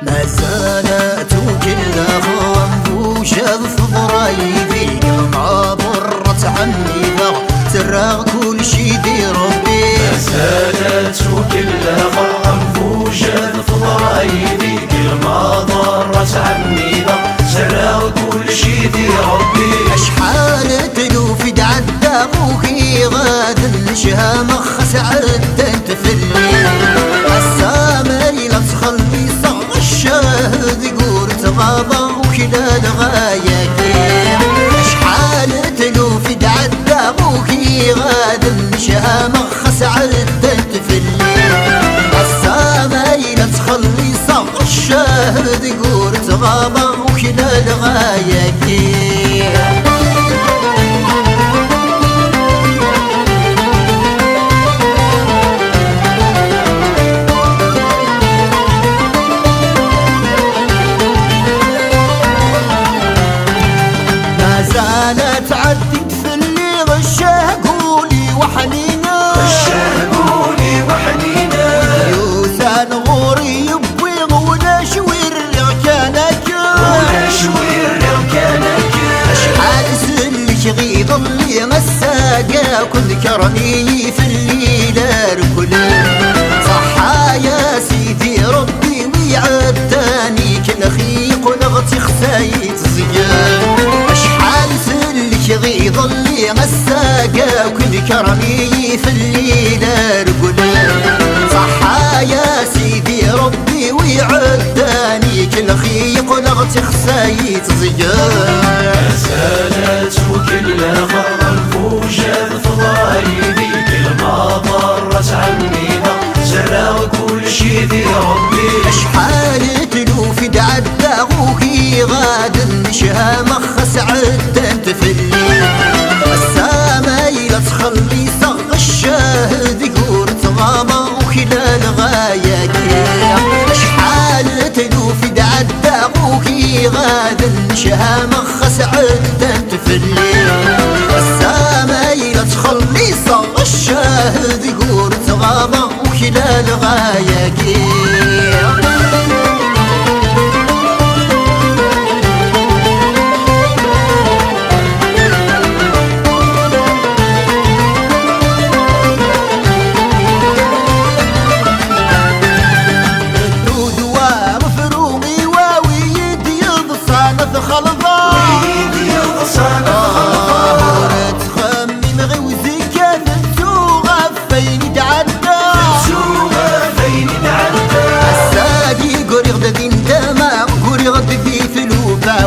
ما زالت كل خنفوشة في ضرايبي ما ضرت عني ذا ترى كل شي دي ربي. ما زالت كل خنفوشة في ضرايبي ما ضرت عني ذا ترى كل شي دي ربي. اشحال تلوف تعدى خوكي غاد الشها مخس عدت في الليل السامري لا تخلي الشاهد يقول تغاضى وكذا الغاية كير. اشحال تلوف تعدى ابوكي غاد المشها مخس عدت في الليل السامي لا تخلي صغ الشاهد يقول تغاضى وكذا الغاية كير. زالت عدت في اللي غشه قولي وحنينه قولي وحنينه يوسان غوري يبوي ولا شوير ركانك اشحال سلك غيظ اللي مساقا كل كرمي في الليله ركلي صحا يا سيدي ربي ويعداني كل خيق ولغتي خسايت زيان غيظ اللي مساقا وكل كرمي في الليلة رقل صحا يا سيدي ربي ويعداني كل خيق ولغتي خسايت زيان. ما زالت وكل خنفوشة في ضرايبي كل ما ضرت عني زرع كل شي ذي ربي. اشحال تلوف تعدى خوكي غاد النشها مخس عدت في الليل السامي لا تخلي صغ الشاهد يقول تغاضى وكلا الغاية كير. اشحال تلوف تعدى خوكي غاد النشها مخس عدت في الليل السامي لا تخلي صغ الشاهد يقول تغاضى وكلا الغاية كير.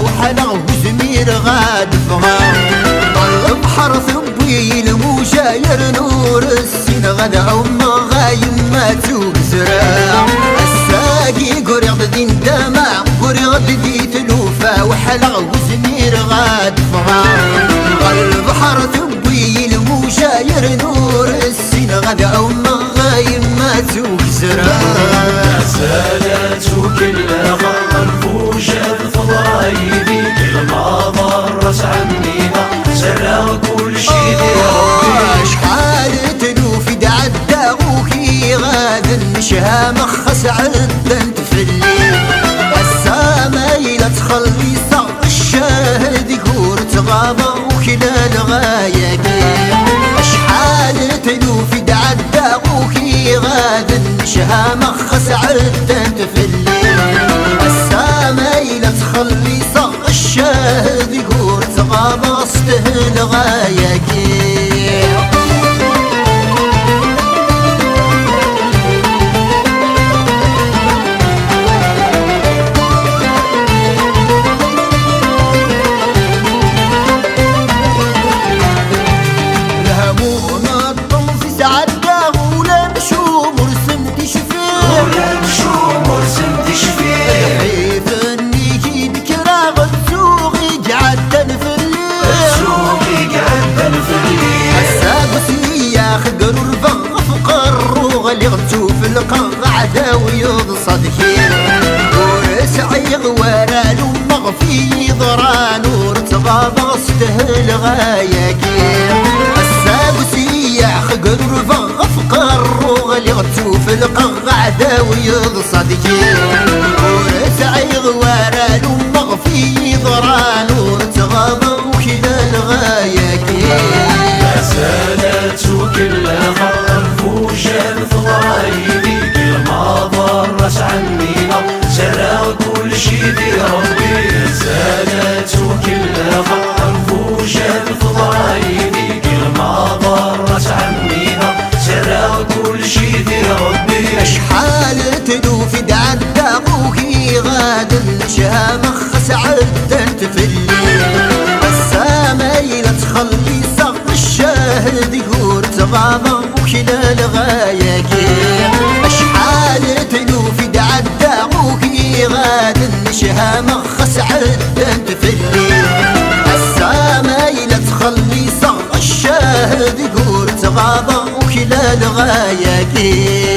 وحلا وزمير غاد فغام طلب حرث بوي المشاير نور السين غدا أم غايم ما توب زراع الساقي قريض دين دمع قريض دي تلوفا وحلا وزمير غاد فغام طلب حرث بوي المشاير نور السين غدا أم غايم ما توب زراع. ما زالت كل خنفوشة في ضرايبي كل ما ضرت عني زرع كل شي ذي ربي. اشحال تلوف تعدى خوكي غاد النشها مخس عدت في الليل السامي لا تخلي صغ الشاهد يقول تغاضى وكلا الغاية كير. اشحال تلوف تعدى خوكي غاد النشها مخس عدت في الليل السامي لا تخلي صغ الشاهد يقول تغاضى استهل غاية كير. الهموم الطمس سعداه ولا مشو مرسم تشفيه يغتو في القعدة ويضصدكين ورسعي غوارالو مغفي ضرا نور تغاضى ستهل غاياكين السابسي خقر فغفقر وغلي غتو في القعدة ويضصدكين ورسعي غوارالو مغفي ضرا نور تغاضى وكذا الغاياكين ما زالت كل فوجة ضايدي كل ما ضرت عنينا جرى كل شي دي ربي ما زالت كل فوجة ضايدي كل ما ضرت عنينا جرى كل شي دي ربي اشحال تدوفي دعدا ابوكي غاد الشامخ عدت في الليل السامايل تخلي صغ الشاهد يقول تغاضى وكلا الغاياكي اشحال تدوفي دعدا ابوكي غاد الشامخ عدت في الليل السامايل تخلي صغ الشاهد يقول تغاضى وكلا الغاياكي